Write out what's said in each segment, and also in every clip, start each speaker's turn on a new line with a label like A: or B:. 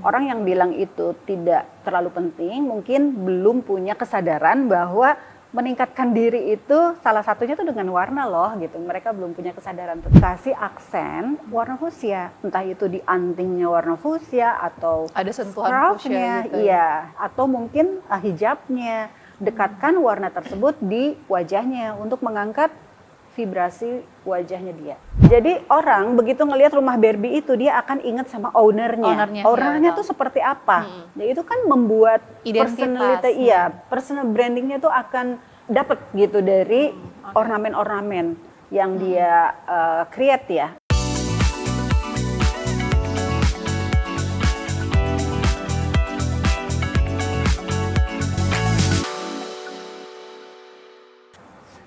A: Orang yang bilang itu tidak terlalu penting, mungkin belum punya kesadaran bahwa meningkatkan diri itu salah satunya tuh dengan warna loh gitu. Mereka belum punya kesadaran tuh. Kasih aksen warna fuchsia, entah itu di antingnya warna fuchsia atau
B: ada sentuhan
A: scarfnya,
B: fuchsia gitu.
A: iya, atau mungkin hijabnya. Dekatkan warna tersebut di wajahnya untuk mengangkat vibrasi wajahnya dia. Jadi orang begitu ngelihat rumah Barbie itu dia akan ingat sama ownernya. Ownernya
B: ya,
A: tuh seperti apa? Ya itu kan membuat personality, personal brandingnya tuh akan dapat gitu dari ornamen-ornamen yang dia create ya.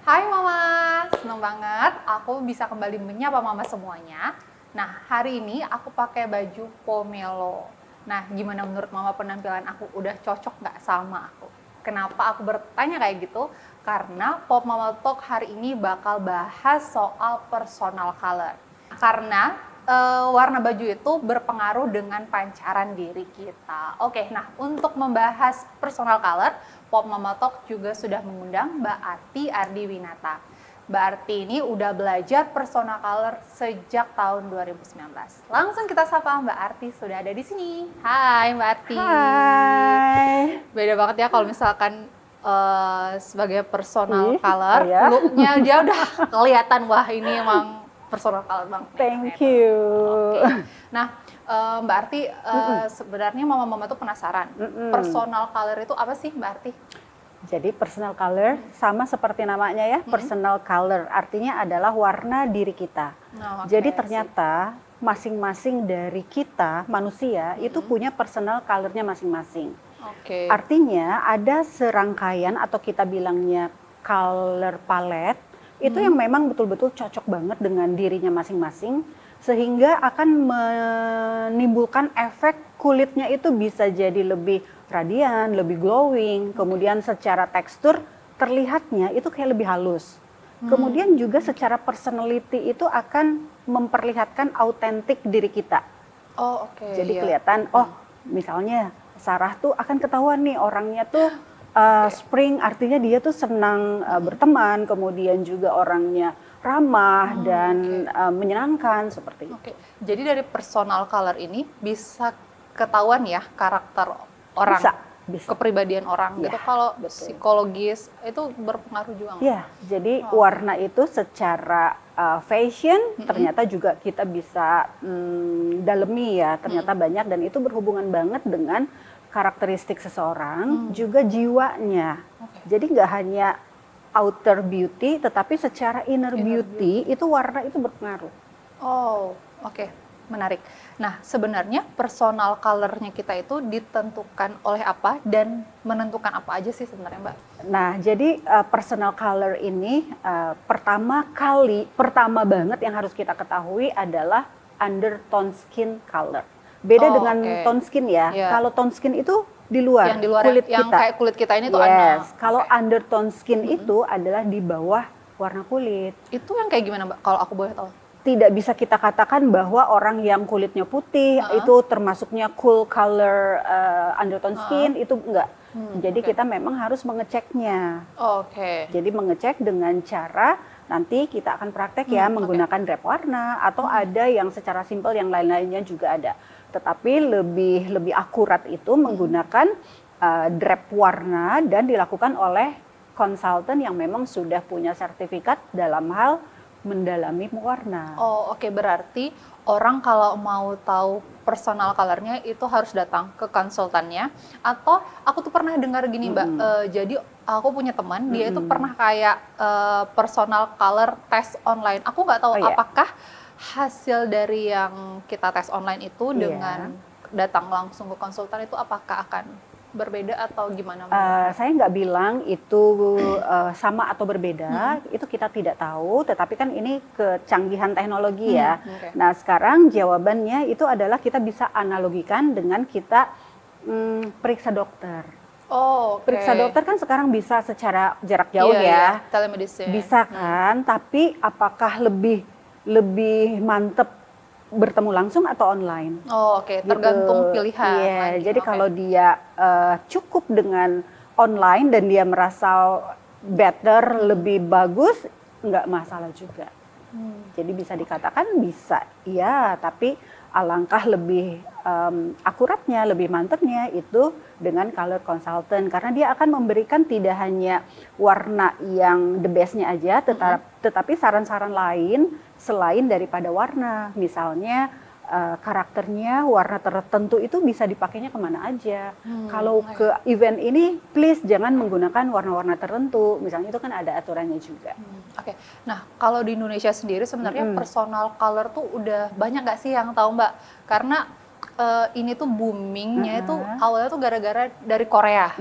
B: Hai Mama, seneng banget aku bisa kembali menyapa Mama semuanya. Nah, hari ini aku pakai baju pomelo. Nah, gimana menurut Mama penampilan aku? Udah cocok nggak sama aku? Kenapa aku bertanya kayak gitu? Karena Pop Mama Talk hari ini bakal bahas soal personal color. Karena warna baju itu berpengaruh dengan pancaran diri kita. Oke, nah untuk membahas personal color, Pop Mama Talk juga sudah mengundang Mbak Arti Ardiwinata. Mbak Arti ini udah belajar personal color sejak tahun 2019. Langsung kita sapa Mbak Arti, sudah ada di sini. Hai Mbak Arti.
A: Hai.
B: Beda banget ya kalau misalkan sebagai personal color, looknya dia udah kelihatan, wah ini emang personal color banget.
A: Thank you.
B: Okay. Nah, Mbak Arti, sebenarnya Mama tuh penasaran, personal color itu apa sih Mbak Arti?
A: Jadi personal color sama seperti namanya ya, personal color artinya adalah warna diri kita. Jadi ternyata masing-masing dari kita manusia itu punya personal colornya masing-masing. Artinya ada serangkaian atau kita bilangnya color palette itu yang memang betul-betul cocok banget dengan dirinya masing-masing sehingga akan menimbulkan efek kulitnya itu bisa jadi lebih radian, lebih glowing, kemudian secara tekstur terlihatnya itu kayak lebih halus. Kemudian juga secara personality itu akan memperlihatkan autentik diri kita. Jadi kelihatan, oh misalnya Sarah tuh akan ketahuan nih orangnya tuh spring, artinya dia tuh senang berteman, kemudian juga orangnya ramah dan menyenangkan seperti itu.
B: Jadi dari personal color ini bisa ketahuan ya karakter orang, bisa. Kepribadian orang gitu. Kalau psikologis itu berpengaruh juga nggak?
A: Ya, jadi warna itu secara fashion ternyata juga kita bisa dalemi ya, ternyata banyak dan itu berhubungan banget dengan karakteristik seseorang, juga jiwanya. Jadi nggak hanya outer beauty, tetapi secara inner beauty itu warna itu berpengaruh.
B: Menarik. Nah, sebenarnya personal color-nya kita itu ditentukan oleh apa dan menentukan apa aja sih sebenarnya, Mbak?
A: Nah, jadi personal color ini pertama banget yang harus kita ketahui adalah undertone skin color. Beda dengan tone skin ya. Kalau tone skin itu di luar,
B: yang di luar
A: kulit
B: yang
A: kita.
B: Kayak kulit kita ini tuh
A: Kalau undertone skin itu adalah di bawah warna kulit.
B: Itu yang kayak gimana, Mbak? Kalau aku boleh tahu.
A: Tidak bisa kita katakan bahwa orang yang kulitnya putih itu termasuknya cool color undertone skin, itu enggak. Jadi kita memang harus mengeceknya. Jadi mengecek dengan cara nanti kita akan praktek ya menggunakan drap warna atau ada yang secara simpel yang lain-lainnya juga ada. Tetapi lebih akurat itu menggunakan drap warna dan dilakukan oleh konsultan yang memang sudah punya sertifikat dalam hal mendalami warna.
B: Berarti orang kalau mau tahu personal color-nya itu harus datang ke konsultannya. Atau aku tuh pernah dengar gini, Mbak, jadi aku punya teman, dia itu pernah kayak personal color test online. Aku nggak tahu apakah hasil dari yang kita tes online itu dengan datang langsung ke konsultan itu apakah akan berbeda atau gimana?
A: Saya nggak bilang itu sama atau berbeda, itu kita tidak tahu, tetapi kan ini kecanggihan teknologi ya. Nah sekarang jawabannya itu adalah kita bisa analogikan dengan kita periksa dokter. Periksa dokter kan sekarang bisa secara jarak jauh ya,
B: telemedicine.
A: Bisa kan, tapi apakah lebih mantep bertemu langsung atau online.
B: Oh, oke, tergantung pilihan.
A: Iya,
B: lagi.
A: jadi kalau dia cukup dengan online dan dia merasa better, lebih bagus, nggak masalah juga. Jadi bisa dikatakan bisa, iya, tapi alangkah lebih akuratnya, lebih mantepnya itu dengan color consultant, karena dia akan memberikan tidak hanya warna yang the bestnya aja, tetapi saran-saran lain selain daripada warna, misalnya karakternya, warna tertentu itu bisa dipakainya kemana aja. Kalau ke event ini, please jangan menggunakan warna-warna tertentu. Misalnya itu kan ada aturannya juga.
B: Oke. Nah, kalau di Indonesia sendiri sebenarnya personal color tuh udah banyak nggak sih yang tahu Mbak? Karena ini tuh boomingnya itu awalnya tuh gara-gara dari Korea.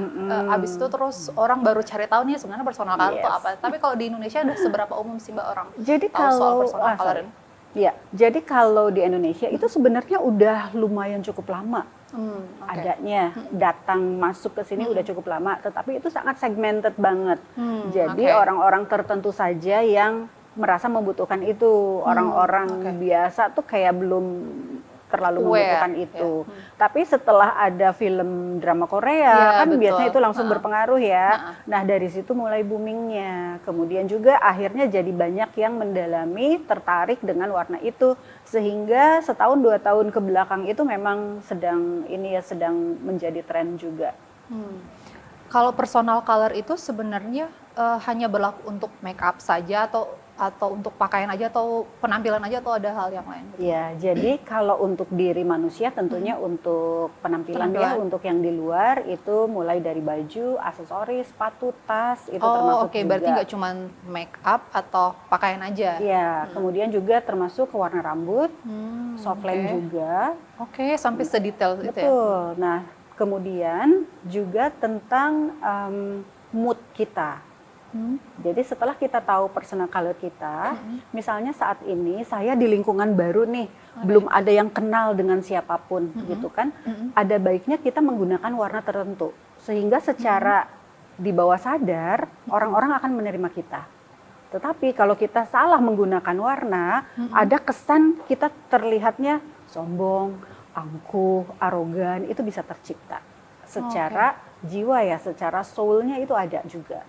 B: Abis itu terus orang baru cari tahu nih sebenarnya personal color itu apa. Tapi kalau di Indonesia udah seberapa umum sih Mbak orang
A: Jadi
B: tahu soal
A: kalau
B: personal color ini?
A: ya, jadi kalau di Indonesia itu sebenarnya udah lumayan cukup lama. Adanya datang masuk ke sini udah cukup lama, tetapi itu sangat segmented banget. Jadi orang-orang tertentu saja yang merasa membutuhkan itu, orang-orang biasa tuh kayak belum terlalu membutuhkan itu. Tapi setelah ada film drama Korea, kan biasanya itu langsung berpengaruh ya. Nah, dari situ mulai boomingnya. Kemudian juga akhirnya jadi banyak yang mendalami, tertarik dengan warna itu, sehingga setahun 2 tahun ke belakang itu memang sedang menjadi tren juga.
B: Kalau personal color itu sebenarnya hanya berlaku untuk make up saja atau untuk pakaian aja atau penampilan aja atau ada hal yang lain?
A: Ya, jadi kalau untuk diri manusia tentunya untuk penampilan ya, untuk yang di luar itu mulai dari baju, aksesoris, sepatu, tas itu termasuk juga.
B: Berarti nggak cuma make up atau pakaian aja?
A: Iya, kemudian juga termasuk ke warna rambut, softline juga.
B: Sampai sedetail itu ya?
A: Betul. Nah, kemudian juga tentang mood kita. Jadi setelah kita tahu personal color kita, misalnya saat ini saya di lingkungan baru nih, belum ada yang kenal dengan siapapun gitu kan, ada baiknya kita menggunakan warna tertentu, sehingga secara di bawah sadar orang-orang akan menerima kita. Tetapi kalau kita salah menggunakan warna, ada kesan kita terlihatnya sombong, angkuh, arogan, itu bisa tercipta. Secara jiwa ya, secara soul-nya itu ada juga.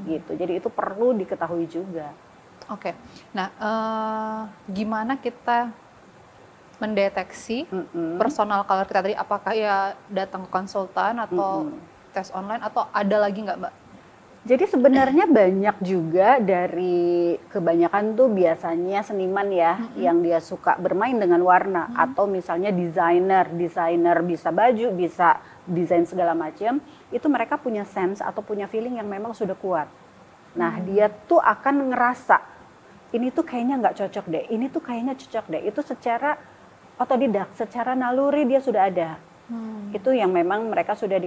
A: Gitu. Jadi itu perlu diketahui juga.
B: Nah, gimana kita mendeteksi personal color kita tadi? Apakah ya datang ke konsultan atau tes online atau ada lagi nggak Mbak?
A: Jadi sebenarnya banyak juga dari kebanyakan tuh biasanya seniman ya yang dia suka bermain dengan warna atau misalnya desainer bisa baju, bisa desain segala macam, itu mereka punya sense atau punya feeling yang memang sudah kuat. Nah, dia tuh akan ngerasa ini tuh kayaknya nggak cocok deh, ini tuh kayaknya cocok deh. Itu secara otodidak, secara naluri dia sudah ada. Itu yang memang mereka sudah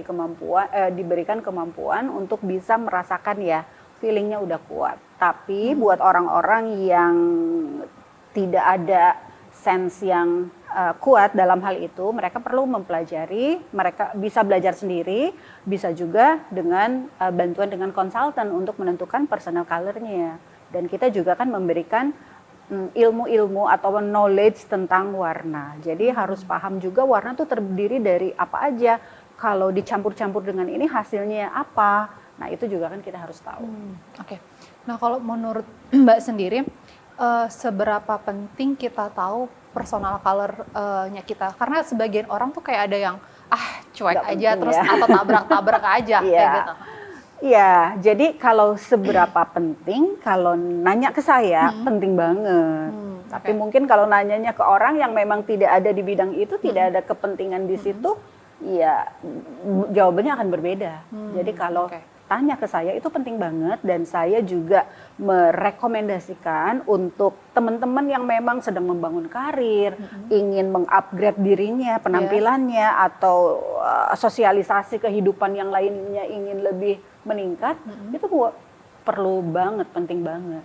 A: diberikan kemampuan untuk bisa merasakan ya, feelingnya udah kuat. Tapi buat orang-orang yang tidak ada sense yang kuat dalam hal itu, mereka perlu mempelajari, mereka bisa belajar sendiri, bisa juga dengan bantuan dengan konsultan untuk menentukan personal color-nya. Dan kita juga kan memberikan ilmu-ilmu atau knowledge tentang warna. Jadi harus paham juga warna tuh terdiri dari apa aja. Kalau dicampur-campur dengan ini hasilnya apa. Nah, itu juga kan kita harus tahu.
B: Nah, kalau menurut Mbak sendiri, seberapa penting kita tahu personal color-nya kita? Karena sebagian orang tuh kayak ada yang cuek
A: Nggak
B: aja
A: penting
B: terus
A: ya.
B: atau tabrak-tabrak aja kayak gitu.
A: Iya, jadi kalau seberapa penting, kalau nanya ke saya penting banget. Tapi mungkin kalau nanyanya ke orang yang memang tidak ada di bidang itu, tidak ada kepentingan di situ, ya jawabannya akan berbeda. Jadi kalau tanya ke saya itu penting banget, dan saya juga merekomendasikan untuk teman-teman yang memang sedang membangun karir, ingin mengupgrade dirinya, penampilannya, atau sosialisasi kehidupan yang lainnya ingin lebih meningkat, itu perlu banget, penting banget.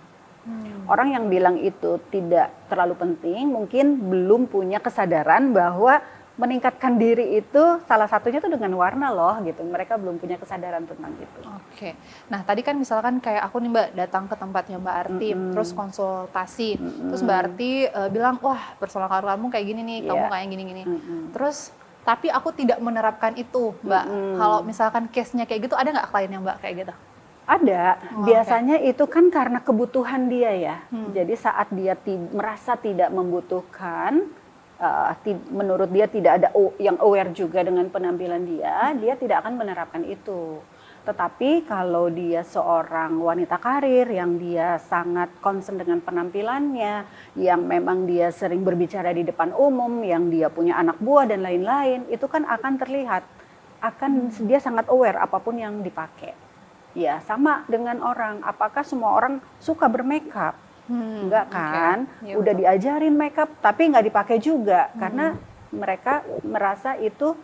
A: Orang yang bilang itu tidak terlalu penting, mungkin belum punya kesadaran bahwa meningkatkan diri itu salah satunya tuh dengan warna loh gitu. Mereka belum punya kesadaran tentang itu.
B: Oke. Nah, tadi kan misalkan kayak aku nih Mbak datang ke tempatnya Mbak Arti, terus konsultasi. Terus Mbak Arti bilang, "Wah, personal color kamu kayak gini nih, kamu kayak gini-gini." Terus tapi aku tidak menerapkan itu, Mbak. Kalau misalkan case-nya kayak gitu, ada nggak kliennya Mbak kayak gitu?
A: Ada, biasanya itu kan karena kebutuhan dia ya. Jadi saat dia merasa tidak membutuhkan, menurut dia tidak ada yang aware juga dengan penampilan dia tidak akan menerapkan itu. Tetapi kalau dia seorang wanita karir yang dia sangat concern dengan penampilannya, yang memang dia sering berbicara di depan umum, yang dia punya anak buah dan lain-lain, itu kan akan terlihat, dia sangat aware apapun yang dipakai. Ya, sama dengan orang, apakah semua orang suka bermakeup? Enggak kan?
B: Ya,
A: udah diajarin makeup tapi nggak dipakai juga karena mereka merasa itu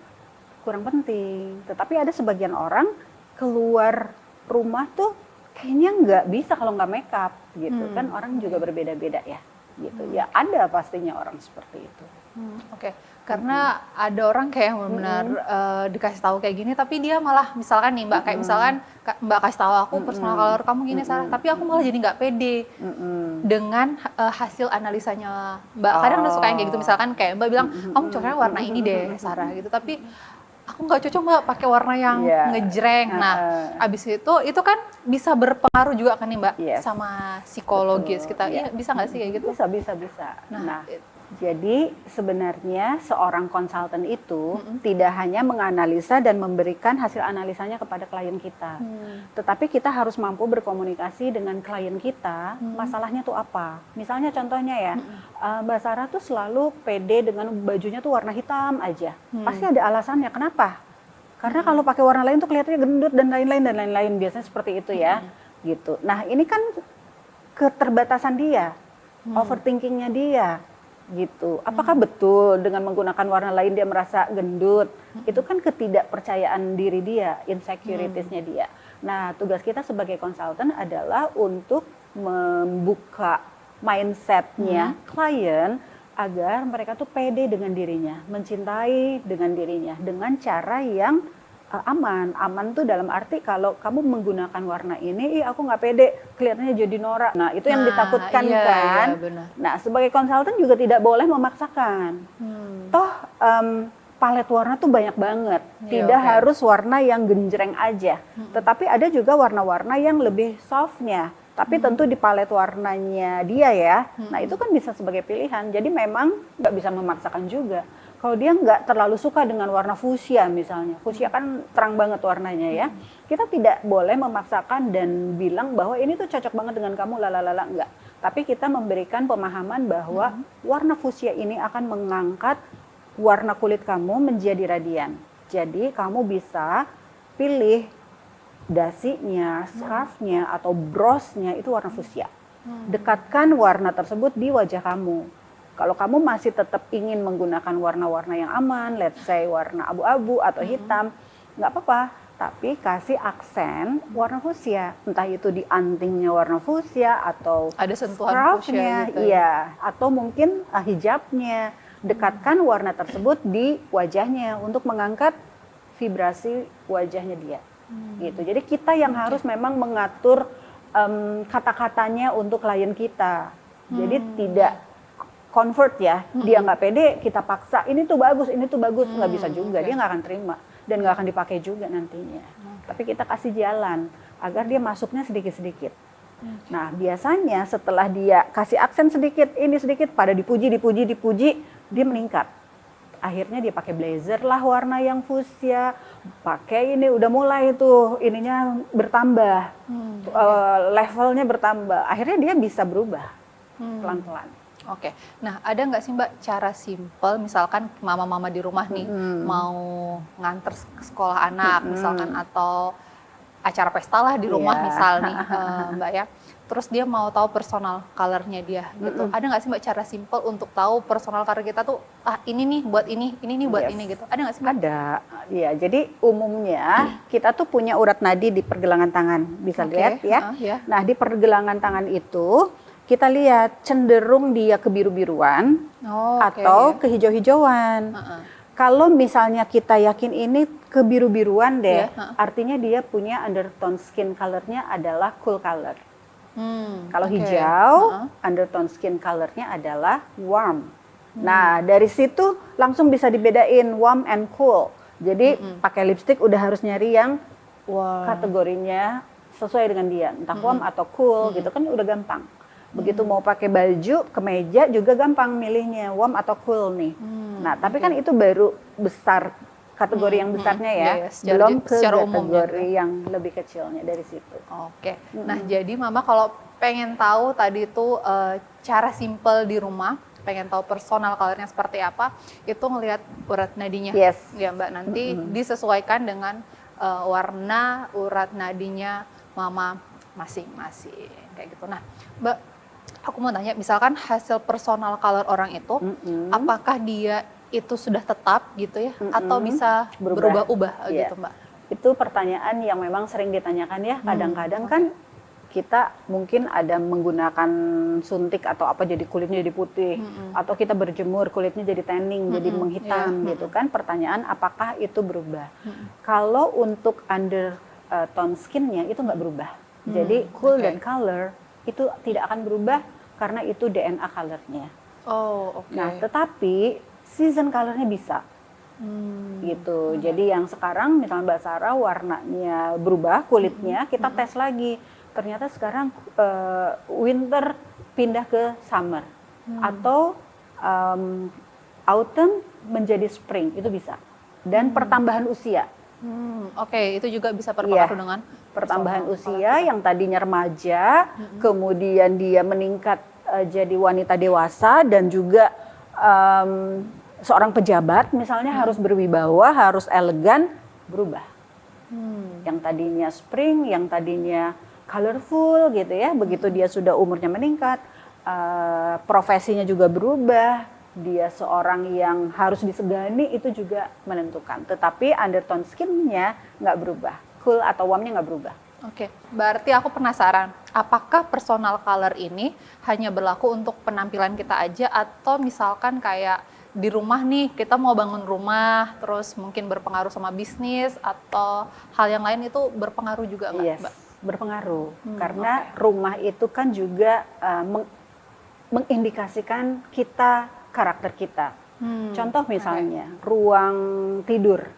A: kurang penting. Tetapi ada sebagian orang keluar rumah tuh kayaknya nggak bisa kalau nggak makeup gitu kan. Orang juga berbeda-beda ya gitu. Ya ada pastinya orang seperti itu.
B: Oke. Karena ada orang kayak benar-benar dikasih tahu kayak gini, tapi dia malah misalkan nih Mbak, kayak misalkan Mbak kasih tahu aku personal color kamu gini Sarah, tapi aku malah jadi nggak pede dengan hasil analisanya Mbak. Kadang ada suka yang kayak gitu, misalkan kayak Mbak bilang kamu cocoknya warna ini deh Sarah gitu, tapi aku nggak cocok Mbak pakai warna yang ngejreng. Nah, abis itu kan bisa berpengaruh juga kan nih Mbak sama psikologis kita. Iya, bisa nggak sih kayak gitu?
A: Bisa. Nah, jadi sebenarnya seorang konsultan itu tidak hanya menganalisa dan memberikan hasil analisanya kepada klien kita, tetapi kita harus mampu berkomunikasi dengan klien kita, masalahnya tuh apa. Misalnya contohnya ya, Mbak Sarah tuh selalu pede dengan bajunya tuh warna hitam aja. Pasti ada alasannya, kenapa? Karena kalau pakai warna lain tuh kelihatannya gendut dan lain-lain, biasanya seperti itu ya. Gitu. Nah ini kan keterbatasan dia, overthinkingnya dia. Gitu. Apakah betul dengan menggunakan warna lain dia merasa gendut? Itu kan ketidakpercayaan diri dia, insecuritiesnya dia. Nah, tugas kita sebagai konsultan adalah untuk membuka mindsetnya klien agar mereka tuh pede dengan dirinya, mencintai dengan dirinya, dengan cara yang aman. Aman tuh dalam arti kalau kamu menggunakan warna ini, aku nggak pede, kelihatannya jadi norak. Nah, itu yang ditakutkan kan.
B: Benar.
A: Nah, sebagai konsultan juga tidak boleh memaksakan. Toh palet warna tuh banyak banget. Tidak harus warna yang genjreng aja. Tetapi ada juga warna-warna yang lebih softnya. Tapi tentu di palet warnanya dia ya. Nah, itu kan bisa sebagai pilihan. Jadi memang nggak bisa memaksakan juga. Kalau dia nggak terlalu suka dengan warna fuchsia misalnya, fuchsia kan terang banget warnanya ya, kita tidak boleh memaksakan dan bilang bahwa ini tuh cocok banget dengan kamu, lalalala, enggak. Tapi kita memberikan pemahaman bahwa warna fuchsia ini akan mengangkat warna kulit kamu menjadi radian. Jadi kamu bisa pilih dasinya, scarfnya, atau brosnya itu warna fuchsia. Dekatkan warna tersebut di wajah kamu. Kalau kamu masih tetap ingin menggunakan warna-warna yang aman, let's say warna abu-abu atau hitam, nggak apa-apa. Tapi kasih aksen warna fuchsia, entah itu di antingnya warna fuchsia atau
B: ada sentuhan fuchsia gitu.
A: Iya, atau mungkin hijabnya. Dekatkan warna tersebut di wajahnya untuk mengangkat vibrasi wajahnya dia. Gitu. Jadi kita yang harus memang mengatur kata-katanya untuk klien kita. Jadi tidak convert ya, dia nggak pede, kita paksa, ini tuh bagus, nggak bisa juga, dia nggak akan terima dan nggak akan dipakai juga nantinya. Tapi kita kasih jalan agar dia masuknya sedikit-sedikit. Nah biasanya setelah dia kasih aksen sedikit, ini sedikit, pada dipuji, dia meningkat. Akhirnya dia pakai blazer lah warna yang fuchsia, pakai ini udah mulai tuh ininya bertambah, levelnya bertambah. Akhirnya dia bisa berubah pelan-pelan.
B: Oke, nah ada nggak sih Mbak cara simple, misalkan mama-mama di rumah nih mau nganter sekolah anak misalkan atau acara pesta lah di rumah misal nih Mbak ya, terus dia mau tahu personal color-nya dia gitu, ada nggak sih Mbak cara simple untuk tahu personal color kita tuh ini nih buat ini nih buat ini gitu, ada nggak sih Mbak?
A: Ada, ya jadi umumnya kita tuh punya urat nadi di pergelangan tangan, bisa lihat ya. Nah di pergelangan tangan itu kita lihat cenderung dia ke biru-biruan atau ke hijau-hijauan. Kalau misalnya kita yakin ini kebiru-biruan deh,
B: Iya,
A: artinya dia punya undertone skin color-nya adalah cool color. Kalau
B: oke.
A: hijau, undertone skin color-nya adalah warm. Nah, dari situ langsung bisa dibedain warm and cool. Jadi pakai lipstick udah harus nyari yang kategorinya sesuai dengan dia, entah warm atau cool gitu kan udah gampang. Begitu mau pakai baju, kemeja juga gampang milihnya warm atau cool nih. Nah, tapi kan itu baru besar kategori yang besarnya ya,
B: Iya,
A: belum ke
B: secara umum
A: kategori yang lebih kecilnya dari situ.
B: Oke. Nah, jadi Mama kalau pengen tahu tadi itu cara simple di rumah, pengen tahu personal colornya seperti apa, itu ngelihat urat nadinya.
A: Yes.
B: Ya, Mbak, nanti disesuaikan dengan warna urat nadinya Mama masing-masing kayak gitu. Nah, Mbak, aku mau tanya, misalkan hasil personal color orang itu, apakah dia itu sudah tetap gitu ya, atau bisa berubah-ubah
A: Iya.
B: gitu, Mbak?
A: Itu pertanyaan yang memang sering ditanyakan ya. Kadang-kadang kan kita mungkin ada menggunakan suntik atau apa jadi kulitnya jadi putih, atau kita berjemur kulitnya jadi tanning, jadi menghitam gitu kan. Pertanyaan apakah itu berubah? Kalau untuk undertone skinnya itu nggak berubah. Jadi cool dan color itu tidak akan berubah karena itu DNA colornya.
B: Oh, oke.
A: Nah, tetapi season colornya bisa. Gitu. Jadi yang sekarang misalnya Mbak Sarah warnanya berubah kulitnya, kita tes lagi. Ternyata sekarang winter pindah ke summer atau autumn menjadi spring, itu bisa. Dan pertambahan usia.
B: Oke, itu juga bisa berpengaruh dengan
A: Pertambahan usia yang tadinya remaja, kemudian dia meningkat jadi wanita dewasa dan juga seorang pejabat misalnya harus berwibawa, harus elegan, berubah. Yang tadinya spring, yang tadinya colorful gitu ya, begitu dia sudah umurnya meningkat, profesinya juga berubah, dia seorang yang harus disegani itu juga menentukan. Tetapi undertone skin-nya nggak berubah, cool atau warm-nya nggak berubah.
B: Oke, berarti aku penasaran, apakah personal color ini hanya berlaku untuk penampilan kita aja atau misalkan kayak di rumah nih, kita mau bangun rumah, terus mungkin berpengaruh sama bisnis atau hal yang lain itu berpengaruh juga nggak,
A: Yes,
B: Mbak?
A: berpengaruh. Karena rumah itu kan juga mengindikasikan kita, karakter kita. Contoh misalnya, ruang tidur.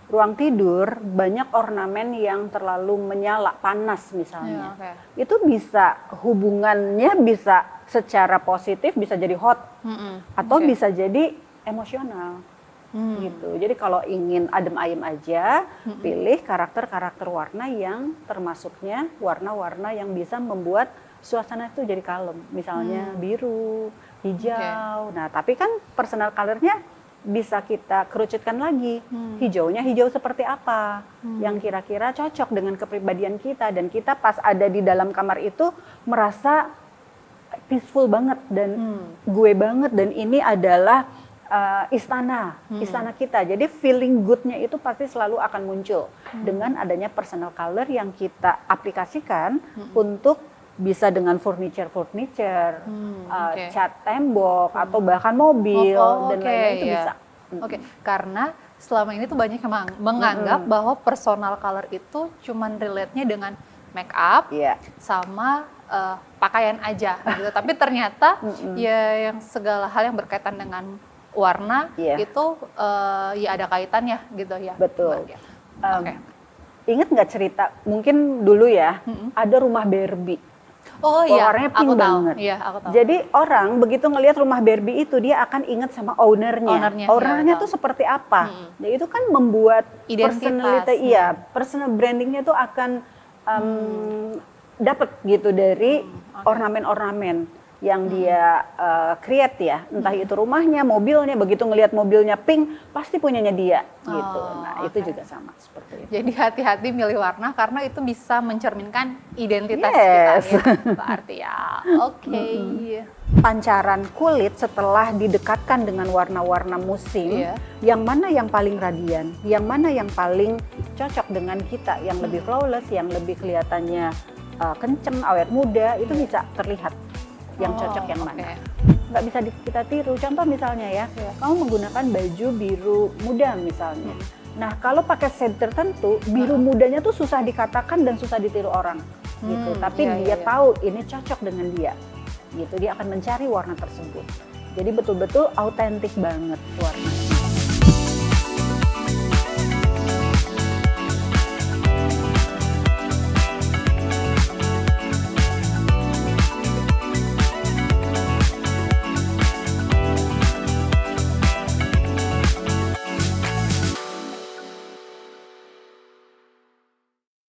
A: Ruang tidur banyak ornamen yang terlalu menyala, panas misalnya. Itu bisa hubungannya bisa secara positif bisa jadi hot atau bisa jadi emosional. Gitu. Jadi kalau ingin adem ayem aja, pilih karakter-karakter warna yang termasuknya warna-warna yang bisa membuat suasana itu jadi kalem. Misalnya biru, hijau. Nah, tapi kan personal color-nya bisa kita kerucutkan lagi. Hijaunya hijau seperti apa yang kira-kira cocok dengan kepribadian kita, dan kita pas ada di dalam kamar itu merasa peaceful banget dan gue banget, dan ini adalah istana kita. Jadi feeling good-nya itu pasti selalu akan muncul dengan adanya personal color yang kita aplikasikan untuk bisa dengan furniture, cat tembok atau bahkan mobil dan lain-lain itu bisa.
B: Oke, karena selama ini tuh banyak yang menganggap bahwa personal color itu cuman relate-nya dengan make up sama pakaian aja gitu. Tapi ternyata ya yang segala hal yang berkaitan dengan warna itu ya ada kaitannya gitu ya.
A: Betul. Ingat nggak cerita mungkin dulu ya, ada rumah Barbie.
B: Oh iya,
A: warnanya pink banget.
B: Iya, aku tahu.
A: Jadi orang begitu ngelihat rumah Barbie itu dia akan ingat sama ownernya. Ownernya tuh seperti apa? Nah, itu kan membuat personality, personal brandingnya tuh akan dapat gitu dari ornamen-ornamen yang dia create ya. Entah itu rumahnya, mobilnya, begitu ngelihat mobilnya pink pasti punyanya dia gitu. Nah, itu juga sama seperti itu.
B: Jadi hati-hati milih warna karena itu bisa mencerminkan identitas kita ya. Berarti ya. Oke.
A: Pancaran kulit setelah didekatkan dengan warna-warna musim, yang mana yang paling radian, yang mana yang paling cocok dengan kita, yang lebih flawless, yang lebih kelihatannya kenceng, awet muda, itu bisa terlihat yang cocok yang mana. nggak bisa kita tiru. Contoh misalnya ya, kamu menggunakan baju biru muda misalnya. Nah, kalau pakai shade tertentu, biru mudanya tuh susah dikatakan dan susah ditiru orang gitu. Tapi dia tahu ini cocok dengan dia. Gitu, dia akan mencari warna tersebut. Jadi betul-betul autentik banget warna.